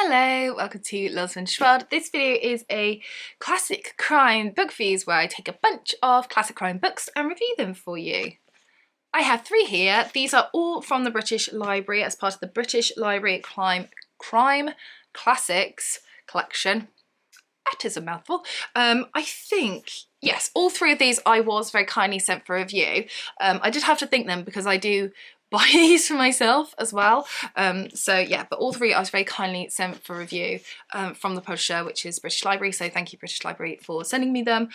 Hello, welcome to Loves and Shroud. This video is a classic crime book reviews where I take a bunch of classic crime books and review them for you. I have 3 here. These are all from the British Library as part of the British Library Crime Classics collection. That is a mouthful. I think, yes, all 3 of these I was very kindly sent for review. I did have to think them because I do buy these for myself as well. So yeah, but all 3 I was very kindly sent for review from the publisher, which is British Library. So thank you, British Library, for sending me them.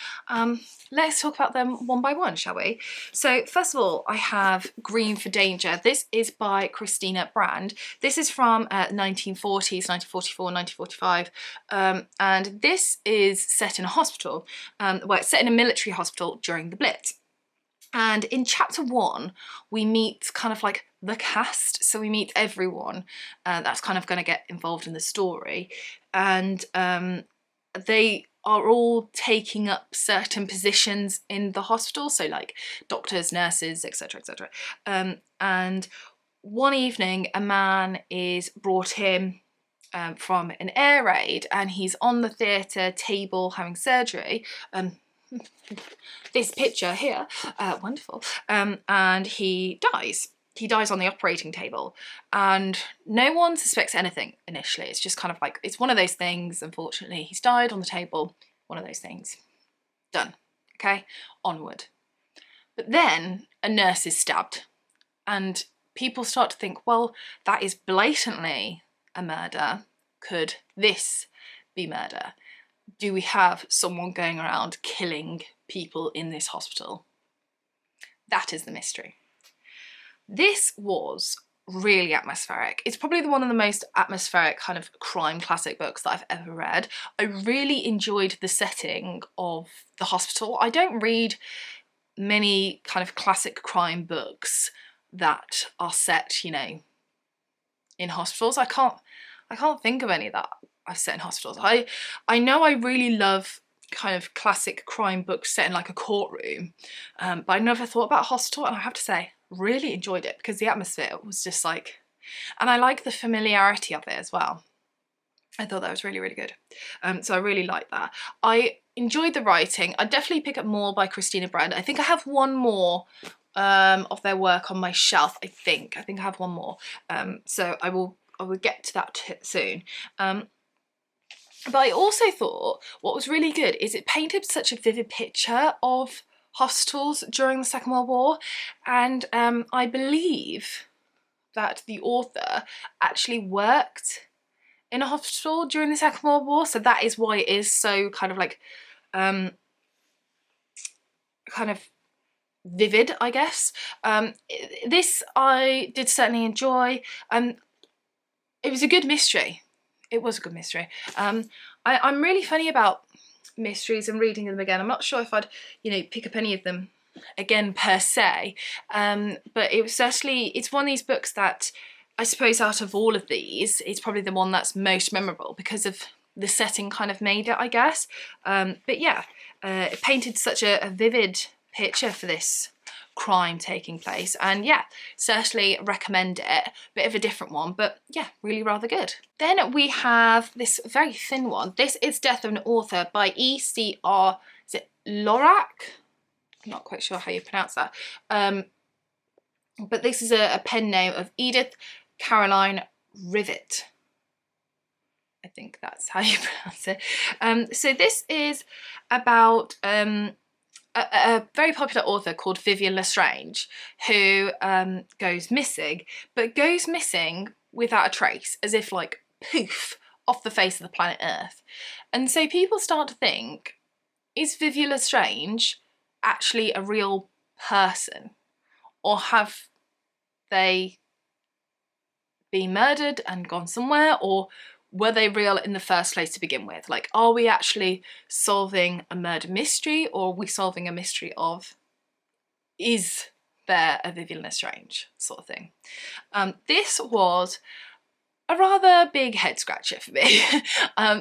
Let's talk about them one by one, shall we? So first of all, I have Green for Danger. This is by Christina Brand. This is from 1940s, 1944, 1945. And this is set in a hospital. Well, it's set in a military hospital during the Blitz. And in chapter 1, we meet kind of like the cast. So we meet everyone that's kind of going to get involved in the story. And they are all taking up certain positions in the hospital. So like doctors, nurses, etc, etc. And one evening, a man is brought in from an air raid, and he's on the theatre table having surgery. This picture here, wonderful, and he dies. He dies on the operating table, and no one suspects anything initially. It's just kind of like, it's one of those things, unfortunately. He's died on the table, one of those things. Done, okay, onward. But then a nurse is stabbed, and people start to think, well, that is blatantly a murder. Could this be murder? Do we have someone going around killing people in this hospital? That is the mystery. This was really atmospheric. It's probably one of the most atmospheric kind of crime classic books that I've ever read. I really enjoyed the setting of the hospital. I don't read many kind of classic crime books that are set, you know, in hospitals. I can't think of any that I've set in hospitals. I know I really love kind of classic crime books set in like a courtroom, but I never thought about hospital, and I have to say, really enjoyed it because the atmosphere was just like, and I like the familiarity of it as well. I thought that was really, really good. So I really like that. I enjoyed the writing. I'd definitely pick up more by Christina Brand. I think I have one more of their work on my shelf, I think I have one more. So I will get to that soon. But I also thought what was really good is it painted such a vivid picture of hospitals during the Second World War, and I believe that the author actually worked in a hospital during the Second World War, so that is why it is so kind of like kind of vivid, I guess. This I did certainly enjoy. It was a good mystery. It was a good mystery. I'm really funny about mysteries and reading them again. I'm not sure if I'd, you know, pick up any of them again per se, but it was certainly, it's one of these books that I suppose out of all of these, it's probably the one that's most memorable because of the setting kind of made it, I guess. But yeah, it painted such a vivid picture for this crime taking place, and yeah, certainly recommend it. Bit of a different one, but yeah, really rather good. Then we have this very thin one. This is Death of an Author by E.C.R. is it Lorac? I'm not quite sure how you pronounce that, but this is a pen name of Edith Caroline Rivet. I think that's how you pronounce it. So this is about a very popular author called Vivian Lestrange, who goes missing, but goes missing without a trace, as if like poof, off the face of the planet Earth. And so people start to think, is Vivian Lestrange actually a real person? Or have they been murdered and gone somewhere? Or were they real in the first place to begin with? Like, are we actually solving a murder mystery, or are we solving a mystery of, is there a Vivian Lestrange sort of thing? This was a rather big head scratcher for me.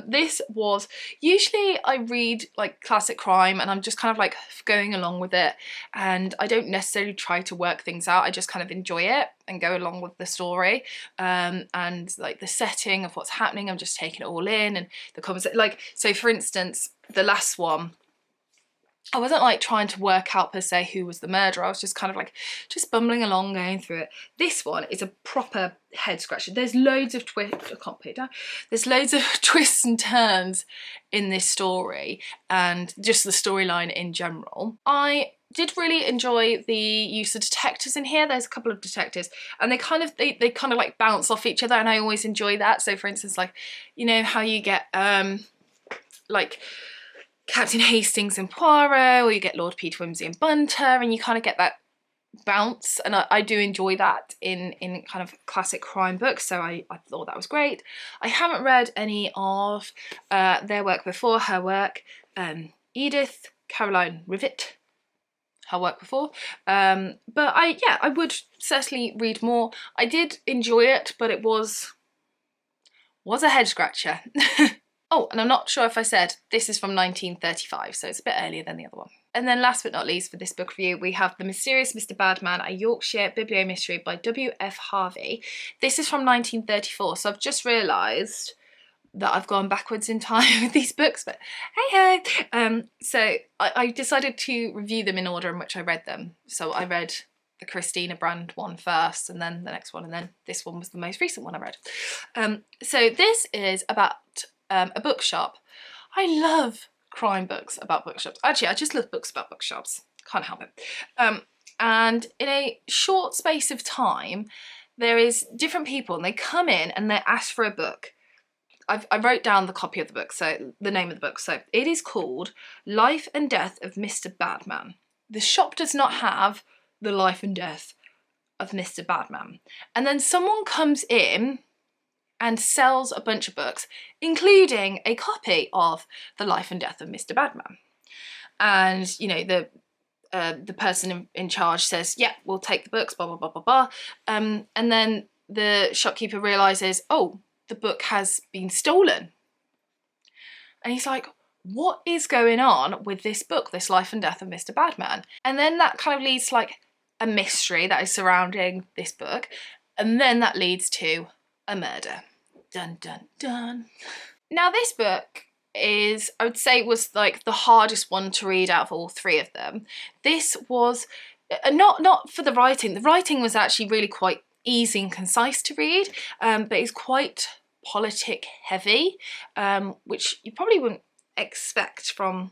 This was, usually I read like classic crime and I'm just kind of like going along with it, and I don't necessarily try to work things out, I just kind of enjoy it and go along with the story, and like the setting of what's happening, I'm just taking it all in, and the conversation, like, so for instance, the last one, I wasn't like trying to work out per se who was the murderer, I was just kind of like just bumbling along going through it. This one is a proper head scratcher. There's loads of twists, I can't put it down. There's loads of twists and turns in this story and just the storyline in general. I did really enjoy the use of detectives in here. There's a couple of detectives and they kind of like bounce off each other, and I always enjoy that. So for instance, like, you know how you get like Captain Hastings and Poirot, or you get Lord Peter Wimsey and Bunter, and you kind of get that bounce, and I do enjoy that in kind of classic crime books, so I thought that was great. I haven't read any of their work before, her work, Edith Caroline Rivet, her work before, but I would certainly read more. I did enjoy it, but it was a head scratcher. Oh, and I'm not sure if I said this is from 1935, so it's a bit earlier than the other one. And then last but not least for this book review, we have The Mysterious Mr Badman, a Yorkshire biblio-mystery by W.F. Harvey. This is from 1934, so I've just realised that I've gone backwards in time with these books, but hey ho! So I decided to review them in order in which I read them. So I read the Christina Brand one first, and then the next one, and then this one was the most recent one I read. So this is about a bookshop. I love crime books about bookshops. Actually, I just love books about bookshops. Can't help it. And in a short space of time, there is different people, and they come in and they ask for a book. I wrote down the copy of the book, so the name of the book. So it is called Life and Death of Mr Badman. The shop does not have the life and death of Mr Badman. And then someone comes in and sells a bunch of books, including a copy of The Life and Death of Mr Badman. And, you know, the person in charge says, yeah, we'll take the books, blah, blah, blah, blah, blah. And then the shopkeeper realises, oh, the book has been stolen. And he's like, what is going on with this book, this Life and Death of Mr Badman? And then that kind of leads to like a mystery that is surrounding this book. And then that leads to a murder. Dun, dun, dun. Now this book is, I would say, was like the hardest one to read out of all three of them. This was not for the writing. The writing was actually really quite easy and concise to read, but it's quite politic heavy, which you probably wouldn't expect from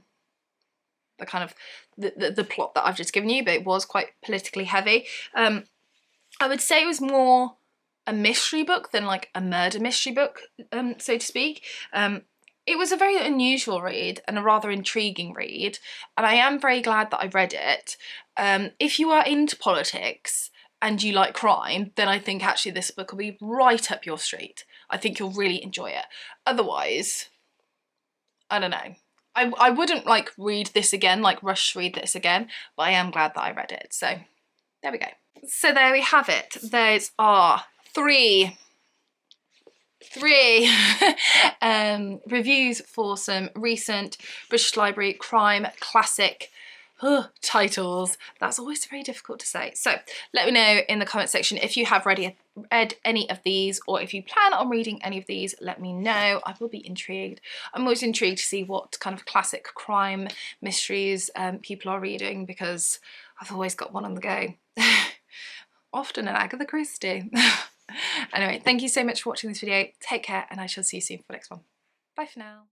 the kind of the plot that I've just given you, but it was quite politically heavy. I would say it was more a mystery book than like a murder mystery book, so to speak. It was a very unusual read and a rather intriguing read, and I am very glad that I read it. If you are into politics and you like crime, then I think actually this book will be right up your street. I think you'll really enjoy it. Otherwise, I don't know. I wouldn't like read this again, like rush read this again, but I am glad that I read it. So there we go. So there we have it. There's our three reviews for some recent British Library crime classic titles. That's always very difficult to say. So let me know in the comment section if you have read any of these, or if you plan on reading any of these, let me know. I will be intrigued. I'm always intrigued to see what kind of classic crime mysteries people are reading, because I've always got one on the go. Often an Agatha Christie. Anyway, thank you so much for watching this video. Take care, and I shall see you soon for the next one. Bye for now.